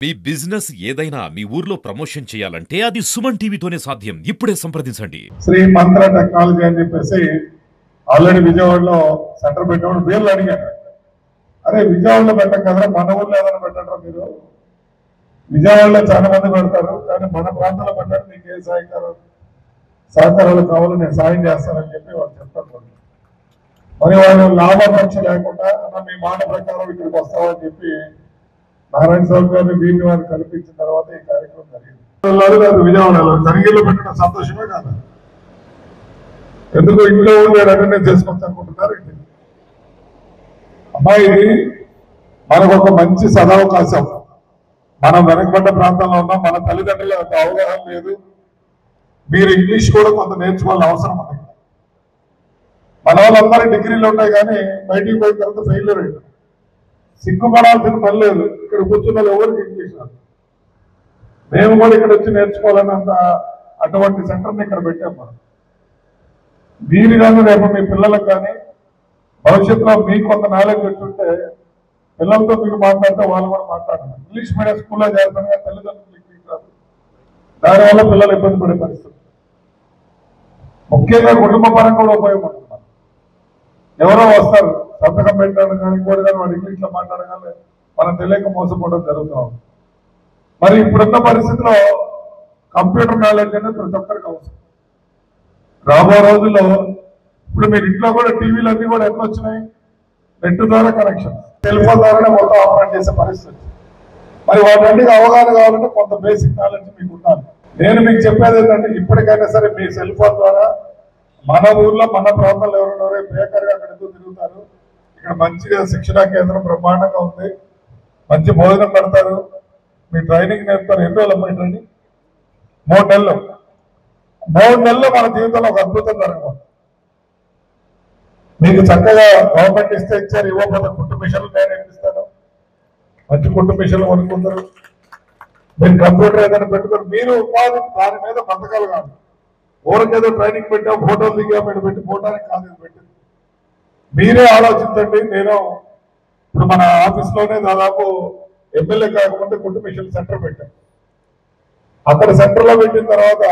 మీ business ఏదైనా మీ ఊర్లో promotion చేయాలంటే అది సుమన్ టీవీతోనే సాధ్యం. ఇప్పుడే సంప్రదించండి. శ్రీ మంత్ర టెక్నాలజీ అని చెప్పేసి ఆల్రెడీ విజయవాడలో సెంటర్ పెట్టేవాడు పేర్లు అడిగాను. అరే విజయవాడలో పెట్టం కదా, మన ఊర్లో ఏదైనా పెట్టంటారా మీరు? విజయవాడలో చాలా మంది పెడతారు, కానీ మన ప్రాంతంలో పెట్టండి, మీకు ఏ సహకారాలు కావాలో నేను సాయం చేస్తానని చెప్పి వాళ్ళు చెప్తారు. మరి వాళ్ళు లాభాపేక్ష లేకుండా మీ మాట ప్రకారం ఇక్కడికి వస్తామని చెప్పి నారాయణ స్వామి గారిని వీరిని వారిని కల్పించిన తర్వాత ఈ కార్యక్రమం జరిగింది. విజయవాడలో తనిఖీలో పెట్టిన సంతోషమే కాదు, ఎందుకు ఇంట్లో ఉండి అటెండెన్స్ చేసుకోవచ్చు అనుకుంటున్నారు. అమ్మాయి మనకు ఒక మంచి సదవకాశం. మనం వెనకబడ్డ ప్రాంతంలో ఉన్నాం, మన తల్లిదండ్రులు అంత అవగాహన లేదు. మీరు ఇంగ్లీష్ కూడా కొంత నేర్చుకోవాలని అవసరం ఉంది. మన వాళ్ళందరూ డిగ్రీలు ఉన్నాయి, కానీ బయటికి పోయిన తర్వాత ఫెయిల్యూర్ అయ్యారు. సిగ్గుపడాల్సిన పని లేదు, ఇక్కడ కూర్చున్న ఎవరికి ఇంగ్లీష్ రాదు. మేము కూడా ఇక్కడ వచ్చి నేర్చుకోవాలన్నంత అటువంటి సెంటర్ని ఇక్కడ పెట్టాం. మనం మీరు కానీ రేపు మీ పిల్లలకు కానీ భవిష్యత్తులో మీకు కొంత నాలెడ్జ్ వచ్చుంటే పిల్లలతో మీరు మాట్లాడితే వాళ్ళు కూడా మాట్లాడాలి. ఇంగ్లీష్ మీడియం స్కూల్లో చేస్తాను కానీ తల్లిదండ్రులు ఇంగ్లీష్ రాదు, దానివల్ల పిల్లలు ఇబ్బంది పడే పరిస్థితి. ముఖ్యంగా కుటుంబ పరంగా కూడా ఉపయోగపడుతున్నారు. ఎవరో వస్తారు సంతకం పెట్టడం కానీ కూడా కానీ వాడు ఇంగ్లీష్లో మాట్లాడగానే మనం తెలియక మోసపోవడం జరుగుతాం. మరి ఇప్పుడున్న పరిస్థితిలో కంప్యూటర్ నాలెడ్జ్ అనేది ప్రతి ఒక్కరికి అవసరం. రాబో రోజుల్లో ఇప్పుడు మీరు ఇంట్లో కూడా టీవీలు అన్నీ కూడా ఎట్లా వచ్చినాయి, నెట్ ద్వారా కనెక్షన్, సెల్ ఫోన్ ద్వారానే మొత్తం ఆపరేట్ చేసే పరిస్థితి. మరి వాటన్నిటికీ అవగాహన కావాలంటే కొంత బేసిక్ నాలెడ్జ్ మీకు ఉండాలి. నేను మీకు చెప్పేది ఏంటంటే ఇప్పటికైనా సరే మీ సెల్ ఫోన్ ద్వారా మన ఊర్లో మన ప్రాంతంలో ఎవరున్నారో బేకర్గా అక్కడ ఎందుకు తిరుగుతారు, ఇక్కడ మంచిగా శిక్షణా కేంద్రం బ్రహ్మాండంగా ఉంది, మంచి భోజనం పెడతారు, మీ ట్రైనింగ్ నేర్పుతారు. ఎన్ని రోజులు అమ్మాయి ట్రైనింగ్? 3 నెలలు. 3 నెలల్లో మన జీవితంలో ఒక అద్భుతం జరగదు. మీకు చక్కగా గవర్నమెంట్ ఇస్తే ఇచ్చారు, ఇవ్వకపోతే కుట్టు మిషన్లు నేను ఇప్పిస్తాను, మంచి కుట్టు మిషన్లు కొనుక్కుంటారు. మీరు కంప్యూటర్ ఏదైనా పెట్టుకొని మీరు ఉపాధి దాని మీద పథకాలు కాదు. ఊరికేదో ట్రైనింగ్ పెట్టాం, ఫోటోలు దిగా పెట్టి పోవడానికి కాదు ఇది పెట్టింది. మీరే ఆలోచించండి. నేను ఇప్పుడు మన ఆఫీస్లోనే దాదాపు ఎమ్మెల్యే కాకపోతే కుట్టు మిషన్ సెంటర్ పెట్టాం. అక్కడ సెంటర్లో పెట్టిన తర్వాత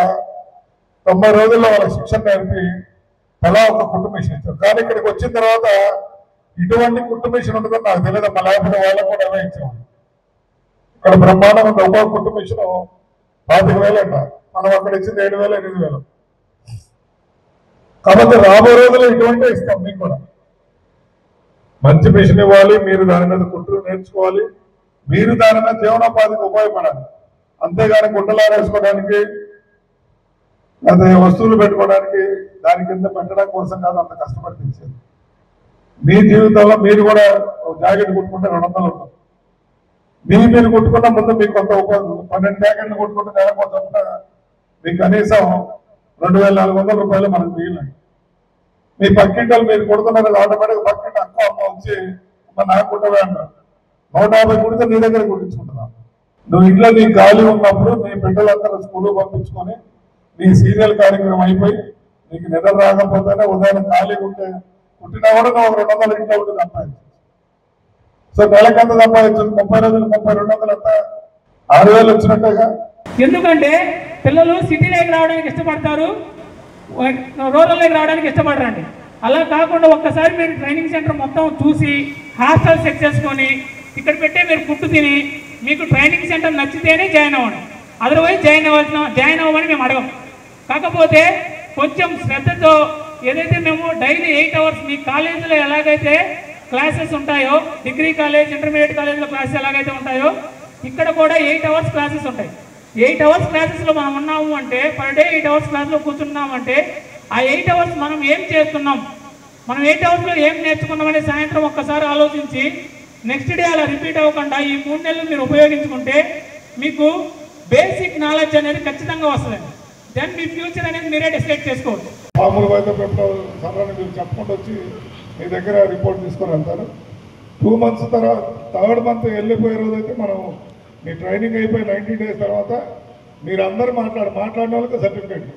90 రోజుల్లో వాళ్ళ శిక్షణ నేర్పి తలా ఒక కుట్టు మిషన్ ఇచ్చారు. కానీ ఇక్కడికి వచ్చిన తర్వాత ఇటువంటి కుట్టు మిషన్ ఉంటుందని నాకు తెలియదు. మా లేకపోతే వాళ్ళకు కూడా ఎలా ఇచ్చాము. ఇక్కడ బ్రహ్మాండం ఉంది. ఒక్కొక్క కుట్టు మిషన్ 25,000 అంట, మనం అక్కడ ఇచ్చింది 7,000 8,000. కాబట్టి రాబో రోజుల్లో ఇటువంటివి ఇస్తాం. మీకు కూడా మంచి మిషన్ ఇవ్వాలి, మీరు దాని మీద కుట్టు నేర్చుకోవాలి, మీరు దాని మీద జీవనోపాధికి ఉపయోగపడాలి. అంతేగాని గుడ్డలాలు వేసుకోవడానికి అదే వస్తువులు పెట్టుకోవడానికి దాని కింద పెట్టడం కోసం కాదు అంత కష్టపడి తెచ్చేది. మీ జీవితంలో మీరు కూడా జాకెట్ కుట్టుకుంటే 200 ఉంటుంది. మీరు కుట్టుకున్న ముందు మీకు కొంత 12 జాకెట్లు కుట్టుకుంటే నెలకొంత మీకు కనీసం 2,400 రూపాయలు మనకు మిగిలినాయి. మీ పక్కింటలు మీరు కుడుతున్నారు, ఆటోమేటిక్ పక్కింటి అక్క అమ్మ వచ్చి నాకు కుట్టవే అంటారు. 150 కుడితే నీ దగ్గర కుట్టించుకుంటున్నావు. నువ్వు ఇంట్లో నీ ఖాళీ ఉన్నప్పుడు నీ బిడ్డలందరూ స్కూల్ పంపించుకొని నీ సీరియల్ కార్యక్రమం అయిపోయి నీకు నిద్ర రాకపోతేనే ఉదయం ఖాళీ ఉంటే కుట్టినా కూడా నువ్వు 200 ఇంట్లో ఉంటే సంపాదించు. సో నెలకి ఎంత సంపాదించు? 30 రోజులు 200 అంతా 6,000 వచ్చినట్టేగా. ఎందుకంటే పిల్లలు సిటీలోకి రావడానికి ఇష్టపడతారు, రూరల్లోకి రావడానికి ఇష్టపడరండి. అలా కాకుండా ఒక్కసారి మీరు ట్రైనింగ్ సెంటర్ మొత్తం చూసి హాస్టల్ సెట్ చేసుకొని ఇక్కడ పెట్టే మీరు కుట్టు తిని మీకు ట్రైనింగ్ సెంటర్ నచ్చితేనే జాయిన్ అవ్వండి. అదర్వైజ్ జాయిన్ అవ్వమని మేము అడగం. కాకపోతే కొంచెం శ్రద్ధతో ఏదైతే మేము డైలీ 8 అవర్స్ మీ కాలేజీలో ఎలాగైతే క్లాసెస్ ఉంటాయో, డిగ్రీ కాలేజ్ ఇంటర్మీడియట్ కాలేజీలో క్లాసెస్ ఎలాగైతే ఉంటాయో ఇక్కడ కూడా 8 అవర్స్ క్లాసెస్ ఉంటాయి. 8 అవర్స్ క్లాసెస్లో మనం ఉన్నాము అంటే పర్ డే 8 అవర్స్ క్లాస్లో కూర్చున్నాము అంటే ఆ 8 అవర్స్ మనం ఏం చేస్తున్నాం, మనం 8 అవర్స్లో ఏం నేర్చుకున్నామనే సాయంత్రం ఒక్కసారి ఆలోచించి నెక్స్ట్ డే అలా రిపీట్ అవ్వకుండా ఈ 3 నెలలు మీరు ఉపయోగించుకుంటే మీకు బేసిక్ నాలెడ్జ్ అనేది ఖచ్చితంగా వస్తుంది. దెన్ మీ ఫ్యూచర్ అనేది మీరే డిసైడ్ చేసుకోవచ్చు. మామూలుగా అయితే సర్రాన్ని మీరు చెప్పుకుంటూ వచ్చి మీ దగ్గర రిపోర్ట్ తీసుకొని వెళ్తారు. 2 months తర్వాత 3rd month వెళ్ళిపోయే రోజు అయితే మనం మీ ట్రైనింగ్ అయిపోయి 90 days తర్వాత మీరు అందరూ మాట్లాడిన వాళ్ళకి సర్టిఫికేట్